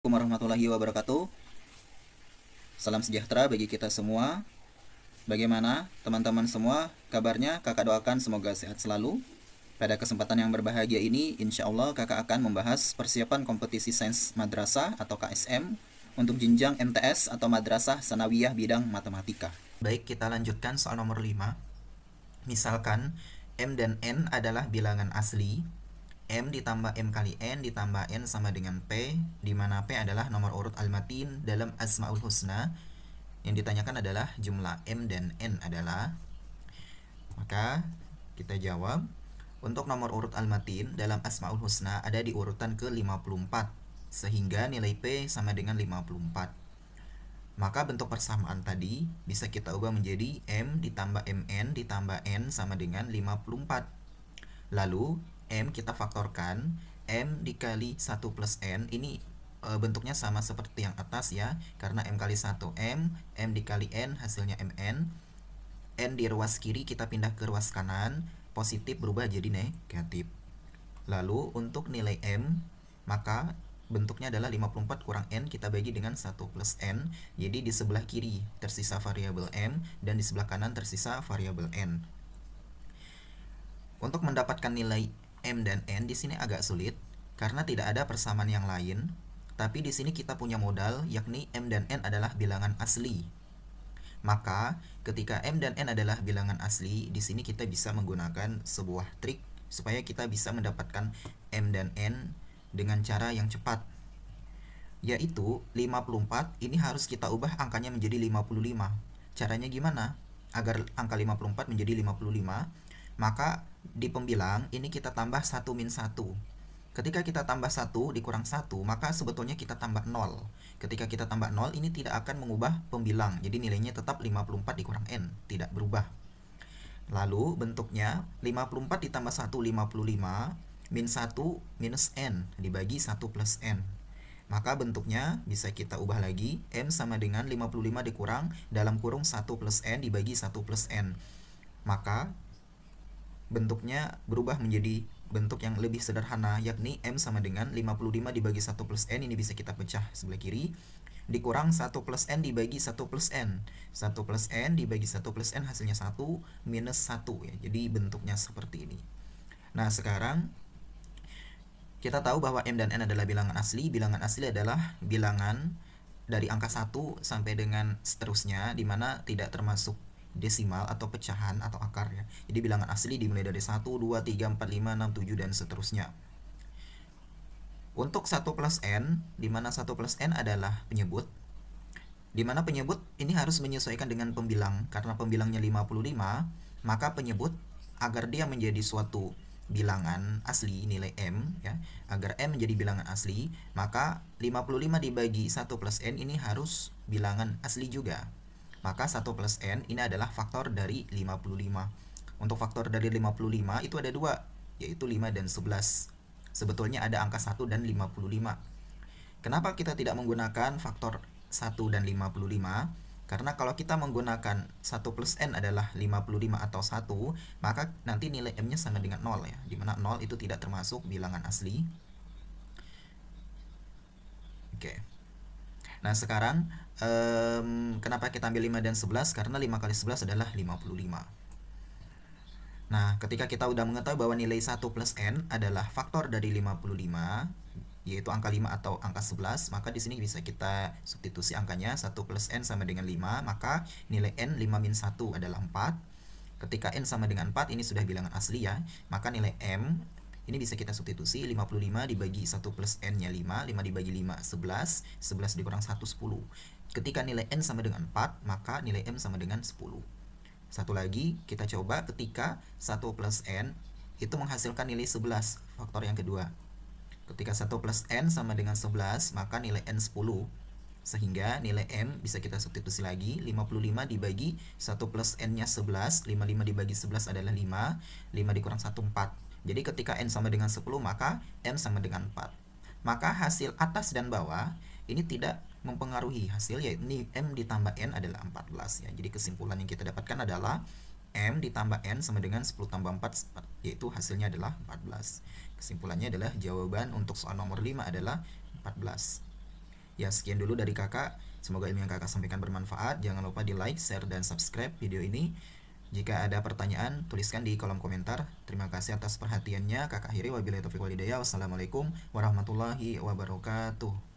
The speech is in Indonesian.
Warahmatullahi wabarakatuh. Salam sejahtera bagi kita semua. Bagaimana teman-teman semua kabarnya? Kakak doakan semoga sehat selalu. Pada kesempatan yang berbahagia ini, insya Allah kakak akan membahas persiapan kompetisi sains madrasah atau KSM untuk jenjang MTS atau Madrasah Sanawiyah bidang matematika. Baik, kita lanjutkan soal nomor 5. Misalkan M dan N adalah bilangan asli. M ditambah M kali N ditambah N sama dengan P, di mana P adalah nomor urut al-matin dalam Asmaul Husna. Yang ditanyakan adalah jumlah M dan N adalah. Maka kita jawab, untuk nomor urut al-matin dalam Asmaul Husna ada di urutan ke-54, sehingga nilai P sama dengan 54. Maka bentuk persamaan tadi bisa kita ubah menjadi M ditambah MN ditambah N sama dengan 54. Lalu M kita faktorkan, M dikali 1 plus N, ini bentuknya sama seperti yang atas ya, karena M kali 1 M dikali N hasilnya MN. N di ruas kiri kita pindah ke ruas kanan, positif berubah jadi negatif. Lalu untuk nilai M, maka bentuknya adalah 54 kurang N, kita bagi dengan 1 plus N. Jadi di sebelah kiri tersisa variabel M, dan di sebelah kanan tersisa variabel N. Untuk mendapatkan nilai M dan N di sini agak sulit, karena tidak ada persamaan yang lain. Tapi di sini kita punya modal, yakni M dan N adalah bilangan asli. Maka ketika M dan N adalah bilangan asli, di sini kita bisa menggunakan sebuah trik supaya kita bisa mendapatkan M dan N dengan cara yang cepat, yaitu 54 ini harus kita ubah angkanya menjadi 55. Caranya gimana? Agar angka 54 menjadi 55, maka di pembilang ini kita tambah 1 min 1. Ketika kita tambah 1 dikurang 1, maka sebetulnya kita tambah 0. Ketika kita tambah 0, ini tidak akan mengubah pembilang. Jadi nilainya tetap 54 dikurang N, tidak berubah. Lalu bentuknya 54 ditambah 1, 55, min 1 minus N, dibagi 1 plus N. Maka bentuknya bisa kita ubah lagi, M sama dengan 55 dikurang dalam kurung 1 plus N dibagi 1 plus N. Maka bentuknya berubah menjadi bentuk yang lebih sederhana, yakni M sama dengan 55 dibagi 1 plus N, ini bisa kita pecah sebelah kiri, dikurang 1 plus N dibagi 1 plus N. 1 plus N dibagi 1 plus N hasilnya 1 minus 1 ya. Jadi bentuknya seperti ini. Nah, sekarang kita tahu bahwa M dan N adalah bilangan asli. Bilangan asli adalah bilangan dari angka 1 sampai dengan seterusnya, di mana tidak termasuk desimal atau pecahan atau akar ya. Jadi bilangan asli dimulai dari 1, 2, 3, 4, 5, 6, 7 dan seterusnya. Untuk 1 plus N, di mana 1 plus N adalah penyebut, di mana penyebut ini harus menyesuaikan dengan pembilang. Karena pembilangnya 55, maka penyebut agar dia menjadi suatu bilangan asli nilai M ya, agar M menjadi bilangan asli, maka 55 dibagi 1 plus N ini harus bilangan asli juga. Maka 1 plus N ini adalah faktor dari 55. Untuk faktor dari 55 itu ada dua, yaitu 5 dan 11. Sebetulnya ada angka 1 dan 55. Kenapa kita tidak menggunakan faktor 1 dan 55? Karena kalau kita menggunakan 1 plus N adalah 55 atau 1, maka nanti nilai M-nya sama dengan 0 ya, dimana 0 itu tidak termasuk bilangan asli. Oke. Nah, sekarang kenapa kita ambil 5 dan 11? Karena 5 kali 11 adalah 55. Nah, ketika kita udah mengetahui bahwa nilai 1 plus N adalah faktor dari 55, yaitu angka 5 atau angka 11, maka di sini bisa kita substitusi angkanya. 1 plus N sama dengan 5, maka nilai N 5 min 1 adalah 4. Ketika N sama dengan 4, ini sudah bilangan asli ya, maka nilai M ini bisa kita substitusi, 55 dibagi 1 plus N-nya 5, 5 dibagi 5, 11, 11 dikurang 1, 10. Ketika nilai N sama dengan 4, maka nilai M sama dengan 10. Satu lagi, kita coba ketika 1 plus N itu menghasilkan nilai 11, faktor yang kedua. Ketika 1 plus N sama dengan 11, maka nilai N 10. Sehingga nilai M bisa kita substitusi lagi, 55 dibagi 1 plus N-nya 11, 55 dibagi 11 adalah 5, 5 dikurang 1, 4. Jadi ketika N sama dengan 10, maka M sama dengan 4. Maka hasil atas dan bawah ini tidak mempengaruhi hasil, yaitu M ditambah N adalah 14 ya. Jadi kesimpulan yang kita dapatkan adalah M ditambah N sama dengan 10 tambah 4, yaitu hasilnya adalah 14. Kesimpulannya adalah jawaban untuk soal nomor 5 adalah 14. Ya, sekian dulu dari kakak. Semoga ilmu yang kakak sampaikan bermanfaat. Jangan lupa di like, share, dan subscribe video ini. Jika ada pertanyaan, tuliskan di kolom komentar. Terima kasih atas perhatiannya. Kakak akhiri, wabillahi taufiq wal hidayah. Wassalamualaikum warahmatullahi wabarakatuh.